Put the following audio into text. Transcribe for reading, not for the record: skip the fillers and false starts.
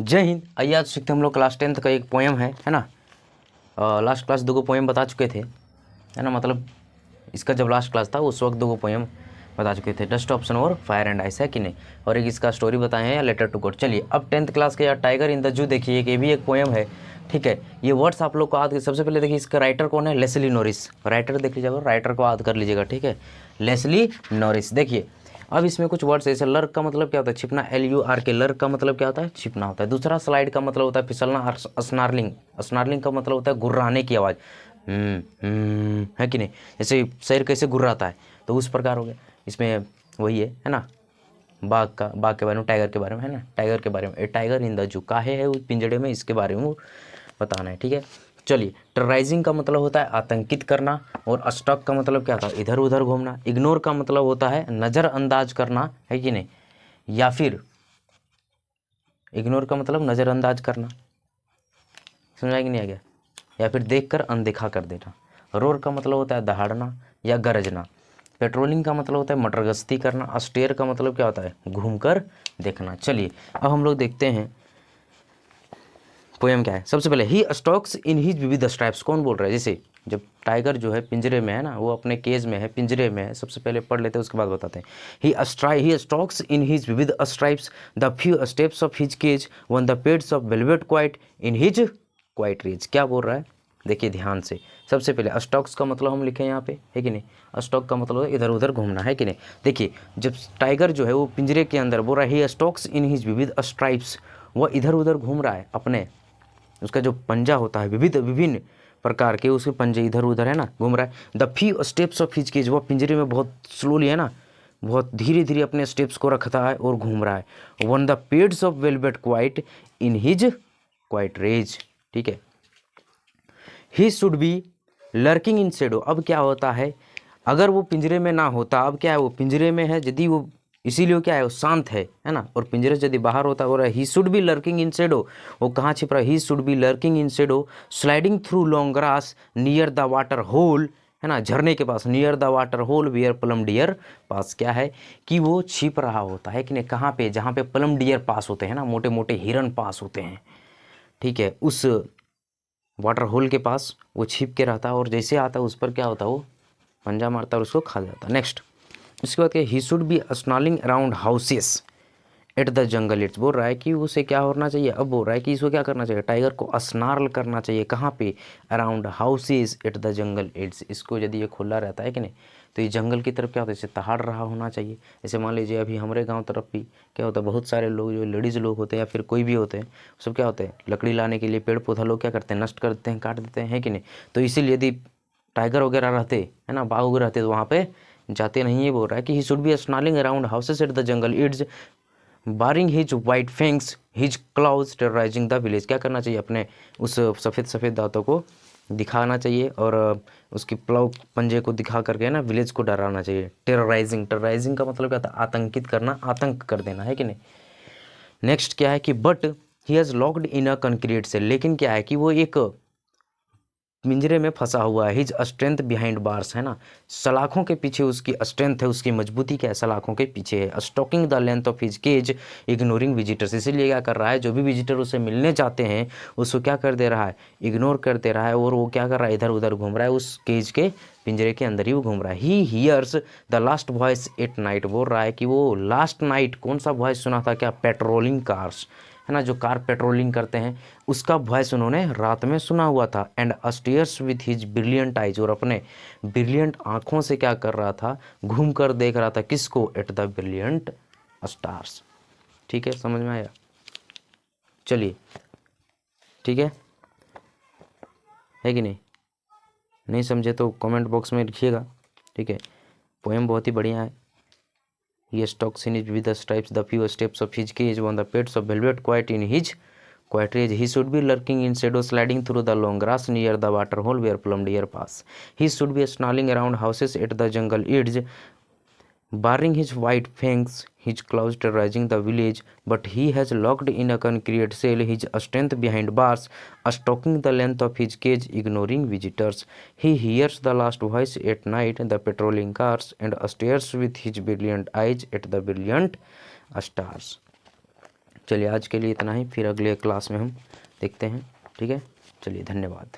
जय हिंद। आइए आज सीखते हम लोग क्लास 10th का एक पोएम है ना। लास्ट क्लास 2 पोएम बता चुके थे, है ना। मतलब इसका जब लास्ट क्लास था उस वक्त 2 पोएम बता चुके थे, डस्ट ऑप्शन और फायर एंड आइस, है कि नहीं। और एक इसका स्टोरी बताए हैं या लेटर टू गॉड। चलिए अब 10th क्लास के या टाइगर इन द जू देखिए, ये भी एक पोएम है, ठीक है। ये वर्ड्स आप लोग को याद, सबसे पहले देखिए इसका राइटर कौन है, लेस्ली नॉरिस। राइटर देख लीजिएगा, राइटर को याद कर लीजिएगा, ठीक है, लेस्ली नॉरिस। देखिए अब इसमें कुछ वर्ड्स ऐसे, लर्क का मतलब क्या होता है, छिपना, LURK, लर्क का मतलब क्या होता है, छिपना होता है। दूसरा स्लाइड का मतलब होता है फिसलना, स्नार्लिंग, स्नार्लिंग का मतलब होता है गुर्राने की आवाज़, है कि नहीं, जैसे शेर कैसे गुर्राता है, तो उस प्रकार हो गया। इसमें वही है ना, बाघ के बारे में, टाइगर के बारे में, है ना, टाइगर के बारे में, टाइगर इन द जू, काहे है उस पिंजड़े में, इसके बारे में बताना है, ठीक है। चलिए, टेरराइजिंग का मतलब होता है आतंकित करना, और स्टॉक का मतलब क्या था, इधर उधर घूमना। इग्नोर का मतलब होता है नज़रअंदाज करना, है कि नहीं, या फिर इग्नोर का मतलब नज़रअंदाज करना, समझा कि नहीं आ गया, या फिर देखकर अनदेखा कर देना। रोर का मतलब होता है दहाड़ना या गरजना। पेट्रोलिंग का मतलब होता है मटर गश्ती करना। स्टेयर का मतलब क्या होता है, घूमकर देखना। चलिए अब हम लोग देखते हैं पोएम क्या है। सबसे पहले ही stalks in his vivid stripes, कौन बोल रहा है, जैसे जब टाइगर जो है पिंजरे में है ना, वो अपने केज में है, पिंजरे में है। सबसे पहले पढ़ लेते हैं, उसके बाद बताते हैं। He stalks in his vivid stripes, the few steps of his cage, on the pads of velvet quiet in his quiet rage. क्या बोल रहा है, देखिए ध्यान से। सबसे पहले स्टॉक्स का मतलब हम लिखे यहाँ पे, है कि नहीं। स्टॉक का मतलब इधर उधर घूमना, है कि नहीं। देखिए जब टाइगर जो है वो पिंजरे के अंदर बोल रहा है ही stalks in his vivid stripes, वह इधर उधर घूम रहा है अपने, उसका जो पंजा होता है विविध विभिन्न प्रकार के, उसके पंजे इधर उधर, है ना, घूम रहा है। The few steps of his cage, वह पिंजरे में बहुत स्लोली, है ना, बहुत धीरे धीरे अपने स्टेप्स को रखता है और घूम रहा है। On the pads of velvet quiet in his quiet rage, ठीक है। He should be lurking in shadow, अब क्या होता है, अगर वो पिंजरे में ना होता, अब क्या है, वो पिंजरे में है, यदि वो, इसीलिए क्या है, वो शांत है ना। और पिंजरे से यदि बाहर होता हो रहा है, he should be lurking in shadow, वो कहाँ छिप रहा है, he should be lurking in shadow, sliding through long grass near the water hole, है ना, झरने के पास, near the water hole where plum deer pass. क्या है कि वो छिप रहा होता है कि नहीं, कहाँ पे, जहाँ पे प्लम डियर पास होते हैं ना, मोटे मोटे हिरन पास होते हैं, ठीक है, उस वाटर होल के पास वो छिप के रहता है, और जैसे आता है उस पर क्या होता है, वो पंजा मारता है और उसको खा जाता है। नेक्स्ट, इसके बाद क्या, he should be snarling around houses at the jungle its, बोल रहा है कि उसे क्या होना चाहिए, अब बोल रहा है कि इसको क्या करना चाहिए, टाइगर को स्नार्ल करना चाहिए, कहाँ पे, around houses at the jungle it's. इसको यदि ये खुला रहता है कि नहीं, तो ये जंगल की तरफ क्या होता है, इसे तहाड़ रहा होना चाहिए। जैसे मान लीजिए अभी हमारे गांव तरफ भी क्या होता है, बहुत सारे लोग जो लेडीज़ लोग होते हैं या फिर कोई भी होते हैं, सब क्या होते हैं, लकड़ी लाने के लिए पेड़ पौधा लोग क्या करते हैं, नष्ट कर देते हैं, काट देते हैं, है कि नहीं। तो इसीलिए यदि टाइगर वगैरह रहते, है ना, बाघ वगैरह रहते, तो वहाँ पे जाते नहीं। ये बोल रहा है कि he should be snarling around houses at the jungle its, baring his white fangs his claws terrorizing the village. क्या करना चाहिए, अपने उस सफ़ेद सफ़ेद दांतों को दिखाना चाहिए, और उसकी प्लाव पंजे को दिखा करके ना विलेज को डराना चाहिए। टेरराइजिंग, टेरराइजिंग का मतलब क्या था, आतंकित करना, आतंक कर देना, है कि नहीं। नेक्स्ट क्या है कि but he has locked in a concrete cell, लेकिन क्या है कि वो एक पिंजरे में फंसा हुआ है। हिज स्ट्रेंथ बिहाइंड बार्स, है ना, सलाखों के पीछे उसकी स्ट्रेंथ है, उसकी मजबूती क्या है, सलाखों के पीछे है। Stalking the length of his cage ignoring visitors, इसीलिए क्या कर रहा है, जो भी विजिटर उसे मिलने चाहते हैं उसको क्या कर दे रहा है, इग्नोर कर दे रहा है, और वो क्या कर रहा है, इधर उधर घूम रहा है, उस केज के पिंजरे के अंदर ही वो घूम रहा है। He hears the last voice at night, बोल रहा है कि वो लास्ट नाइट कौन सा वॉइस सुना था, क्या, पेट्रोलिंग कार्स, है ना, जो कार पेट्रोलिंग करते हैं उसका वॉइस उन्होंने रात में सुना हुआ था। And stares with his brilliant eyes, और अपने ब्रिलियंट आंखों से क्या कर रहा था, घूम कर देख रहा था, किसको, एट द ब्रिलियंट स्टार्स। ठीक है, समझ में आया। चलिए, ठीक है कि नहीं, नहीं समझे तो कमेंट बॉक्स में लिखिएगा, ठीक है। पोएम बहुत ही बढ़िया है। He stalks in his with the stripes the few steps of his cage on the pets of velvet quiet in his quiet rage. He should be lurking in shadow sliding through the long grass near the water hole where plum deer pass. He should be snarling around houses at the jungle edge, barring his white fangs, his claws terrorizing the village, but he has locked in a concrete cell, his strength behind bars, stalking the length of his cage, ignoring visitors. He hears the last voice at night, the patrolling cars, and stares with his brilliant eyes at the brilliant stars. चलिए आज के लिए इतना ही, फिर अगले class में हम देखते हैं। ठीक है, चलिए धन्यवाद।